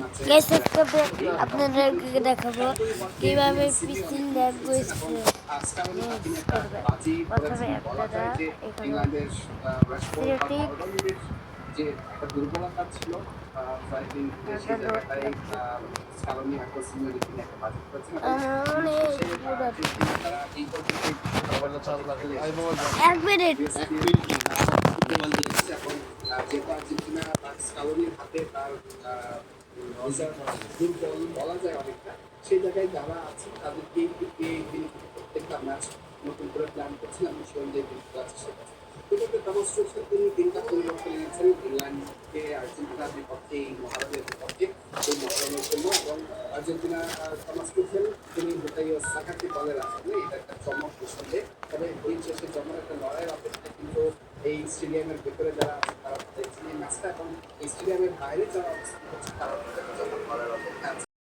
Guys আজকে আপনাদেরকে দেখাবো কিভাবে পিসিল ল্যাঙ্গুয়েজ ইউজ করবেন। প্রথমে আপনারা এখানে সিলেটিক যে একটা দুর্বলতা ছিল ফ্রাইডিং সেই জায়গাটায় স্কালোনি একটা সিনিয়রিটি একটা বাজেট করেছেন এবং তারা এই পর্যন্ত এক মিনিট এবং যেহেতু আর্জেন্টিনা স্কালোনির হাতে তার দুর্বল বলা যায় অনেকটা সেই জায়গায় যারা আছে তাদেরকে প্রত্যেকটা ম্যাচ নতুন করে প্ল্যান করছেন আমি সেই অনুযায়ী আছে সেটা এটাকে ডেমনস্ট্রেশন তিনি তিনটা পরিবর্তন এনেছেন ইংল্যান্ডকে আর্জেন্টিনার বিপক্ষে এই মহারাজের বিপক্ষে এই মহারণের জন্য এবং আর্জেন্টিনা থমাস টুখেল তিনি বুকাইও সাকাকে দলে রাখেন এটা একটা চমক হিসেবে তবে দিন শেষে যেমন একটা লড়াইয়ের অপেক্ষা কিন্তু এই স্টেডিয়ামের ভেতরে যারা আছে তারা দেখছেন এই ম্যাচটা এবং এই স্টেডিয়ামের বাইরে যারা অবস্থান করছে তারা